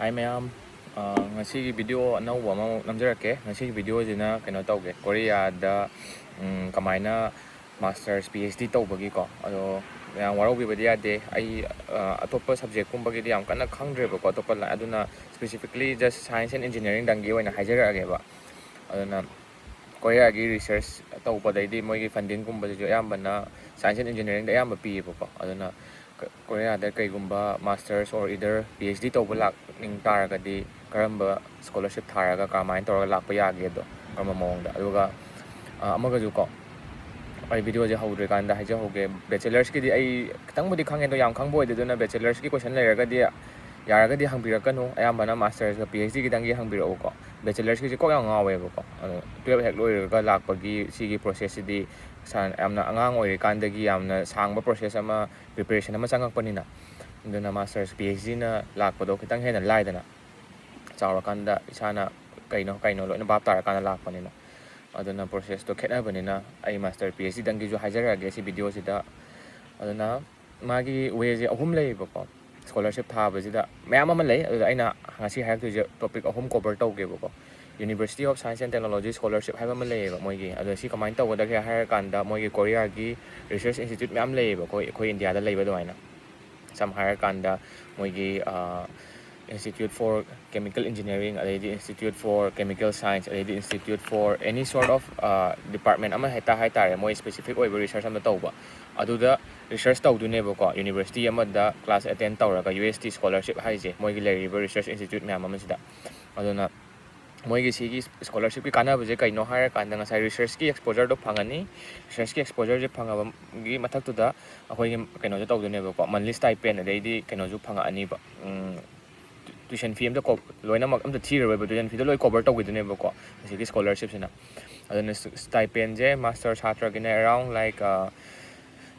Hi mayam, ngasi video anauba ama namjarake. Ngasi video jina kaino tauge. Korea da kamaina masters PhD taubagi ko. Ado yang waraubi badi ade ai atopa subject kumbagi di am kana khangdre ba ko atopa la aduna specifically just science and engineering dangi oina hajarage ba. Aduna Korea gi research tauba dai di moi gi funding kumba jo ayambana science and engineering da ayamba pi ba ko. Aduna Korea da kaigumba masters or either PhD tauba lak ning taragadi karamba scholarship tharaga kamain toraga lakpa yage do karma mawngda aduga amaga ju ko ai video je haude kanda haja hoge bachelors ki di ai kitang budi khange do yam khangbo de dona bachelors ki question leraga di yaraga di hangbirakanu ayambana masters ga PhD ki dangi hangbirao ko bachelors ki ko yang ngawe ko 12 hek loiraga lakpa gi sigi process di san amna angang oi kanda gi amna sangba process ama preparation ama changak panina duna masters PhD na lakpado kitang hena laidana chawrakanda isana kaino loina bap tarakana lakpanina aduna process to khetnabanina ai master PhD dangi ju hajarage si video sida aduna magi way je ahum lei bako scholarship thaba sida mayam ama lei adu aina ngasi hayak tu topic ahum cover tawge bako University of Science and Technology scholarship haiba ma lei ba moigi adu si kamain tawda ke hair kanda moigi Korea gi research institute mayam lei ba ko India da lei ba doina some higher kanda moigi Institute for Chemical Engineering, the Institute for Chemical Science, the Institute for any sort of department ama heta haitare more specific oiba research ama tauba aduda research tawduneba ko university ama da class attend tawraga UST scholarship haije moigi leriba research institute myam ama sida aduna moigi sigi scholarship ki kana buje kaino hire kanda ngasai research ki exposure do phangani research ki exposure je phangaba gi mathak tu da akoi kaino je tawduneba ko monthly stipend adedi kaino ju phanga ani ba tuition fee amda ko loina mak amda thira ba tuition fee do loi cover tawgidune ba ko sigi scholarship sina aduna stipend je master chhatra gine around like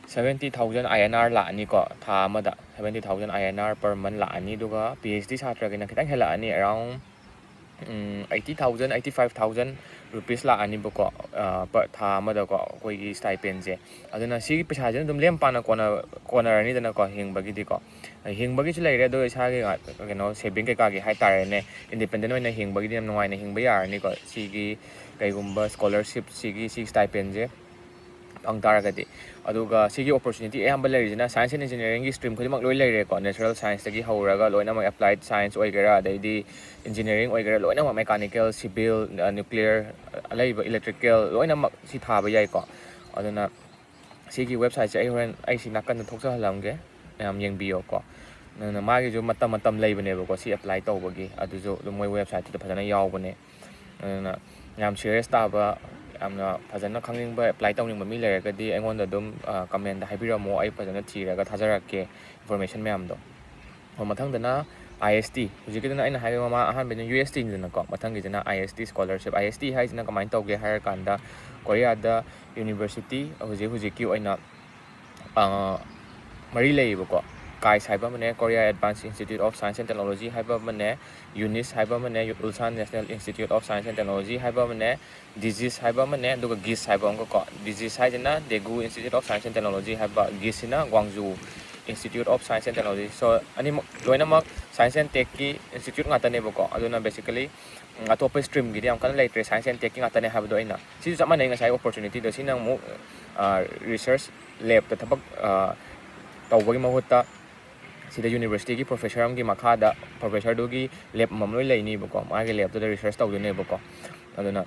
70,000 INR la ani ko tha amada 70,000 INR per month la ani duga PhD chhatra gina kitang hela ani around 80,000 85,000 rupees la ani bako per tha amada ko koi gi stipend je aduna si paisa je dum lem pana kona rani dana ko hingbagi di ko hingbagi chu leire do isa gi keno saving ke ka gi hai tare ne independent oina hingbagi di nongai na hingba yar ni ko si gi kaigumba scholarship si gi si stipend je ang taragadi aduga sigi opportunity ayamba lerijina science and engineering gi stream khodimak loi leire ko natural science tagi hauraga loina mak applied science oigera daidi engineering oigera loina mak mechanical civil nuclear alaiba electrical loina mak si thaba yai ko aduna sigi website ai horen ai si nakan thoksa halamge yam yengbiyo ko na magi jo matam leibane ko si apply tawbagi adu jo moi website tu phajana yawbane na yam serious taba amna phajana khangning ba apply tawning mi lerega di engon da dum comment da haibiramo ai phajana thiraga thajarake information mayam do mathang dana IST hujikidana aina haibe mama ahan ben UST ni ko mathang gi jana IST scholarship IST hai jana kamain tawge hire kanda Korea da university hujiki oina mari leibo ko kai haiba mane Korea Advanced Institute of Science and Technology haiba mane UNIS haiba mane Ulsan National Institute of Science and Technology haiba mane disease haiba mane duga GIS haiba ko disease hai jana Daegu Institute of Science and Technology haiba GIS na Gwangju Institute of Science and Technology so ani loina mak science and tech ki institute ngata ne ko aduna basically atopa stream gi am kan leitre science and tech ki ngata ne habdo ina si sama nei ngasai opportunity do sinang mu research lab ta thabak tawbagi mahutta sida university ki professor amgi makhada professor dogi lab mamloi leini bako magi lab to research tawdune bako aduna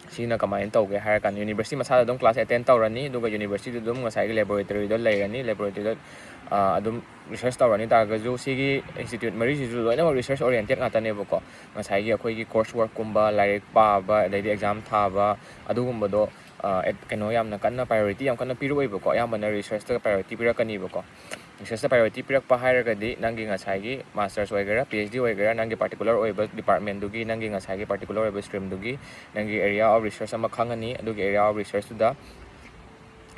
sina kamain tawge hire kan university masada dum class attend tawrani duga university dum ngasai gi laboratory do leirani laboratory do adum research tawrani targa ju sigi institute mari ju loina research oriented ngata ne bako ngasai gi akhoi gi course work kumba laik pa ba dai exam tha ba adugumba do keno yamna kanna priority yam kanna piru bako yamna research ta priority pirakani bako research priority pirak pa hire gadi nangi ngasai gi masters oigera PhD oigera nangi particular oiba department dugi nangi ngasai gi particular oiba stream dugi nangi area of research ama khangani adugi area of research tu da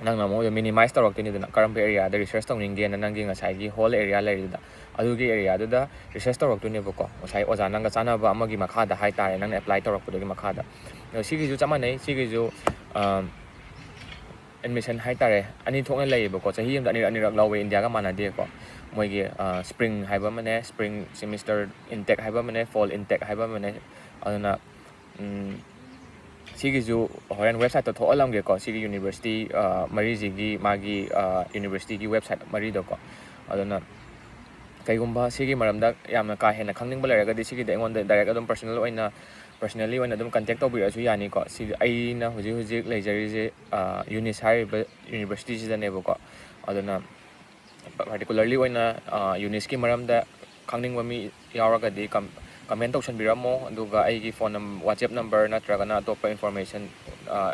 nang namo minimize tawrak tini dana karamba area da research tawninge na nangi ngasai gi whole area lai da adugi area du da research tawrak tuni bako ngasai oja nanga chana ba amagi makha da hai tare nang apply tawrak pudogi makha da sigi ju chama nei sigi ju admission haitare ani thokna leibako chahi amda anirak lawe India ga manade ko moigi spring haiba mane spring semester intake haiba mane fall intake haiba mane aduna sigi horen website to tholamge ko sigi university mari jigi magi university gi website mari do ko aduna kaigumba sigi maramda yamna ka hena khangning ba leraga di sigi de ngon direct adum personally oina adum contact to birasu yani ko si aina hoji leijari je unis hariba university ji dane ko aduna particularly oina unis ki maramda khangning mi yauraga di comment tausan biramo aduga aigi phone whatsapp number natragana atopa information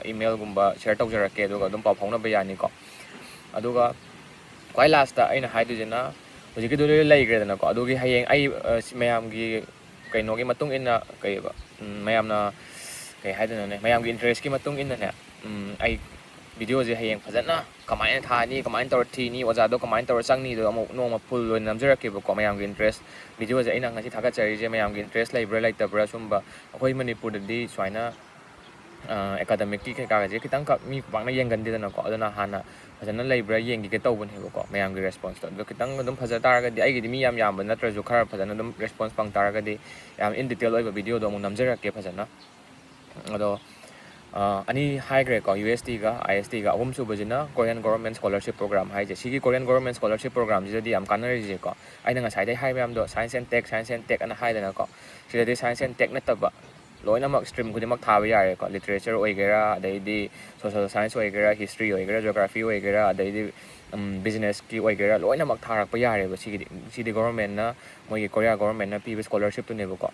email gumba share tawjarake aduga adum paw phawna ba yani ko aduga kwai last ta aina haidujena hojiki do leigredana ko adugi hayeng ai mayam gi kaino gi matung inna kai ba mayamna kai haidana ne mayam gi interest ki matung inna ne ai video je hayeng phajana kamaina thani kamaina tor thini oja do kamaina tor changni do amu no ma full lo namjarake ba ko mayam gi interest video je aina ngasi thaga chari je mayam gi interest laibra laitabra sumba akoi manipur di swaina academic ki ka je kitang ka mi bangna yengan didana ko adana hana phajana laibra yengi ke tawbun hebo ko mayam gi response do kitang dum phaja taraga di ai gi mi yam yam ba natra ju khara phajana dum response pang taraga di yam in detail oiba video do mu namjarake phajana ado ani high grade ko UST ga IST ga ahum subajina Korean government scholarship program haije sigi Korean government scholarship program jidi am kanari je ko aina nga saidai hai myam do science and tech ana haidana ko sidadi science and tech nataba loinamak stream kudimak thawa yare ko literature oigera adaidi social science oigera history oigera geography oigera adaidi business ki oigera loinamak tharak pa yare ba sigi government na moi Korea government na pibe scholarship to nebo ko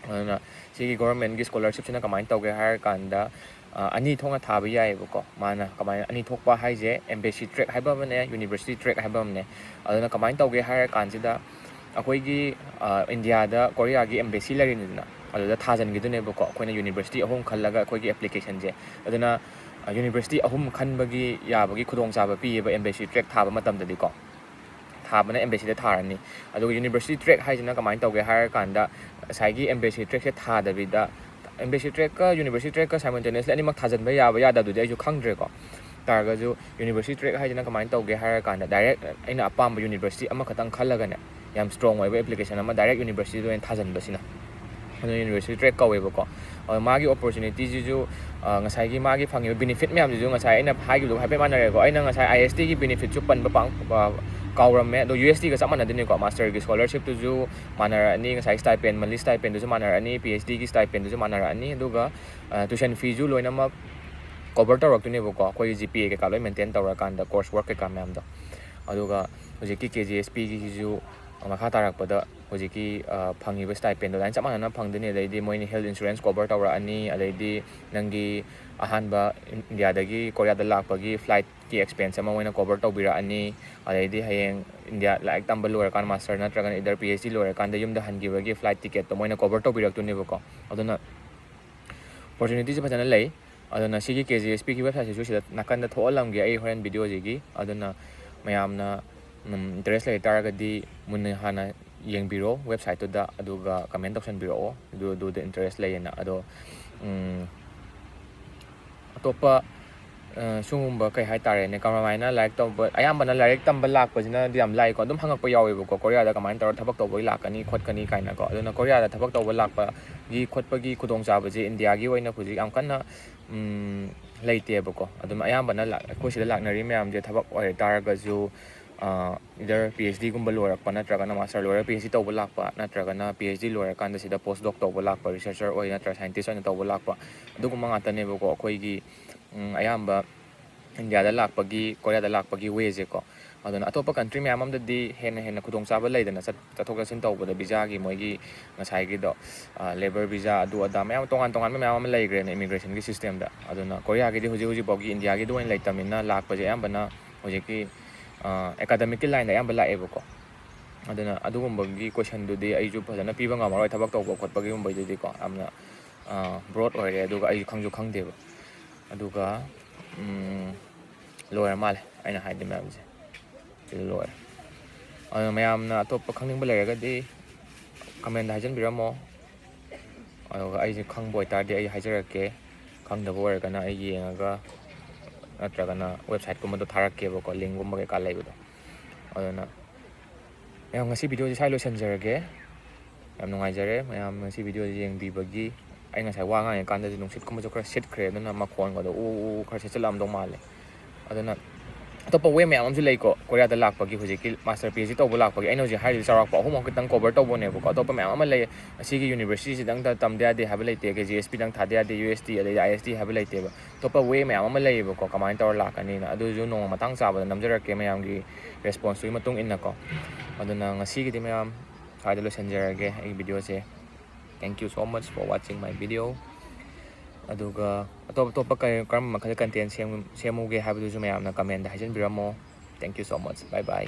aduna sigi government gi scholarship sina kamai tawge har kanda ani thonga thaba yai ko mana kamai ani thokpa haije embassy track haiba mane university track haiba mane aduna kamai tawge har kansida akoi gi India da Korea gi embassy larinina aduna thajan gi dune ko koina university ahom khallaga akoi gi application je aduna university ahum khanbagi yabagi khudong chaba pi ba embassy track thaba matam dadi ko thaba na embassy da tharani aduga university track haijina kamai tawge har kanda saigi embassy track se thadabida embassy track ka university track ka simultaneously animak thajan ba yaba yada du ai ju khangdre ko targa ju university track haijina kamai tawge har kanda direct aina apam university ama khatang khallaga ne yam strong oiba application ama direct university do en thajan basina university track ka weba ko magi opportunity ju ngasai gi magi phangi benefit myam ju ngasai aina hagi lu hape manare ko aina ngasai IST gi benefit chu pan ba pang kawram me do UST ga samana dine ko master gi scholarship tu ju manara ani ngasai stipend monthly stipend ju manara ani PhD gi stipend ju manara ani aduga tuition fee ju loina ma cover tawrak tu ne bo ko koi GPA ke ka loi maintain tawra kanda course work ke ka myam do aduga hojiki KGSP gi ju makha tarak pada hojiki phangi ba stipend do lain samana na phangdine daidi moini health insurance cover tawra ani adaidi nangi ahanba India dagi Korea da lakpagi flight ki expense ama moina cover tawbira ani adaidi hayeng India like tambal lower kan master na tragan either PhD lower kan da yumda hangibagi flight ticket to moina cover tawbirak tu ne ko aduna opportunity je phajana lei aduna sigi KGSP ki website ju sida nakanda tholam gi ai horen video jigi aduna mayamna interest lei taragadi munna hana yengbiro website to da aduga comment option biro do the interest lei na ado atopa sungumba kai hai tare ne kamamaina like to but ayambana direct tamba lakpajina diam lai ko dum hangak pa yawe ko Korea da kamai tar thabak to boi lakani khotkani kaina ko aduna Korea da thabak to boi lakpa gi khotpagi khudong chaba je India gi oina phuji am kanna leite bako adum ayambana ko sida laknari myam je thabak oi taraga ju either PhD gumba lorak pa natraga na master lorak PhD tawba lakpa natraga na PhD lorak kanda sida postdoc tawba lakpa researcher oi natra scientist oi na tawba lakpa aduguma ngata ne bako akoi gi ayamba India da lakpagi Korea da lakpagi way je ko aduna atopa country myam am da di hena khudong chaba leidana chathok chasin tawba da visa gi moigi ngasai gi do labor visa adu ada myam tongan myam am leigre ne immigration gi system da aduna Korea gi di hoji bogi India gi do en leitamina lakpa je ayambana hoji ki academic line ayamba lae bako aduna adugumba gi question du di aiju phajana piba ngamaroi thabak tawba khotpagi umbai di ko amna broad oire aduga ai khangju khangde ba aduga lawyer male aina haide myam je lawyer mayam na atop khangning ba lerega di comment hajan biramo aduga ai je khangboy tar di ai hajarake khangdabo oire kana ai yengaga ꯅꯠꯇ꯭ꯔꯒꯅ ꯋꯦꯕꯁꯥꯏꯠꯀꯨꯝꯕꯗꯣ ꯊꯥꯔꯛꯀꯦꯕꯀꯣ ꯂꯤꯡꯒꯨꯝꯕ ꯀꯩꯀꯥ ꯂꯩꯕꯗꯣ ꯑꯗꯨꯅ ꯃꯌꯥꯝ ꯉꯁꯤ ꯚꯤꯗꯤꯑꯣꯁꯦ ꯁ꯭ꯋꯥꯏ ꯂꯣꯏꯁꯤꯟꯖꯔꯒꯦ ꯌꯥꯝ ꯅꯨꯡꯉꯥꯏꯖꯔꯦ ꯃꯌꯥꯝ ꯉꯁꯤ ꯚꯤꯗꯤꯑꯣꯁꯦ ꯌꯦꯡꯕꯤꯕꯒꯤ ꯑꯩ ꯉꯁꯥꯏ ꯋꯥ ꯉꯥꯡꯉꯤꯀꯥꯟꯗꯁꯨ ꯅꯨꯡꯁꯤꯠꯀꯨꯝꯕꯁꯨ ꯈꯔ ꯁꯤꯠꯈ꯭ꯔꯦ ꯑꯗꯨꯅ ꯃꯈꯣꯟꯒꯗꯣ ꯈꯔ ꯁꯤꯠꯆꯜꯂꯝꯗꯧ ꯃꯥꯜꯂꯦ ꯑꯗꯨꯅ ꯑꯇꯣꯞꯄ ꯋꯦ ꯃꯌꯥꯝ ꯑꯃꯁꯨ ꯂꯩꯀꯣ ꯀꯣꯔꯤꯌꯥꯗ ꯂꯥꯛꯄꯒꯤ ꯍꯧꯖꯤꯛꯀꯤ ꯃꯥꯁꯇꯔ ꯄꯤ ꯑꯩꯆ ꯗꯤ ꯇꯧꯕ ꯂꯥꯛꯄꯒꯤ ꯑꯩꯅ ꯍꯧꯖꯤꯛ ꯍꯥꯏꯔꯤꯁꯦ ꯆꯥꯎꯔꯥꯛꯄ ꯑꯍꯨꯝ ꯈꯤꯇꯪ ꯀꯣꯚꯔ ꯇꯧꯕꯅꯦꯕꯀꯣ ꯑꯇꯣꯞꯄ ꯃꯌꯥꯝ ꯑꯃ ꯂꯩ ꯑꯁꯤꯒꯤ ꯌꯨꯅꯤꯚꯔꯁꯤꯇꯤꯁꯤꯗꯪ ꯇꯝꯗ ꯌꯥꯗꯦ ꯍꯥꯏꯕ ꯂꯩꯇꯦ KGSPꯗꯪ ꯊꯥꯗ ꯌꯥꯗꯦ UST ꯑꯗꯩꯗꯤ IST ꯍꯥꯏꯕ ꯂꯩꯇꯦꯕ ꯑꯇꯣꯞꯄ ꯋꯦ ꯃꯌꯥꯝ ꯑꯃ ꯂꯩꯌꯦꯕꯀꯣ ꯀꯃꯥꯏꯅ ꯇꯧꯔ ꯂꯥꯛꯀꯅꯤꯅ ꯑꯗꯨꯁꯨ ꯅꯣꯡꯃ ꯃꯇꯥꯡ ꯆꯥꯕꯗ ꯅꯝꯖꯔꯛꯀꯦ ꯃꯌꯥꯝꯒꯤ ꯔꯦꯁꯄꯣꯟꯁꯇꯨꯒꯤ ꯃꯇꯨꯡ ꯏꯟꯅꯀꯣ ꯑꯗꯨꯅ ꯉꯁꯤꯒꯤꯗꯤ ꯃꯌꯥꯝ ꯁ꯭ꯋꯥꯏꯗ ꯂꯣꯏꯁꯤꯟꯖꯔꯒꯦ ꯑꯩꯒꯤ ꯚꯤꯗꯤꯑꯣꯁꯦ thank you so much for watching my video ꯑꯗꯨꯒ ꯑꯇꯣꯞꯄ ꯀꯔꯝꯕ ꯃꯈꯜꯒꯤ ꯀꯟꯇꯦꯟ ꯁꯦꯝꯃꯨꯒꯦ ꯍꯥꯏꯕꯗꯨꯁꯨ ꯃꯌꯥꯝꯅ ꯀꯃꯦꯟꯗ ꯍꯥꯏꯖꯟꯕꯤꯔꯝꯃꯣ thank you so much bye by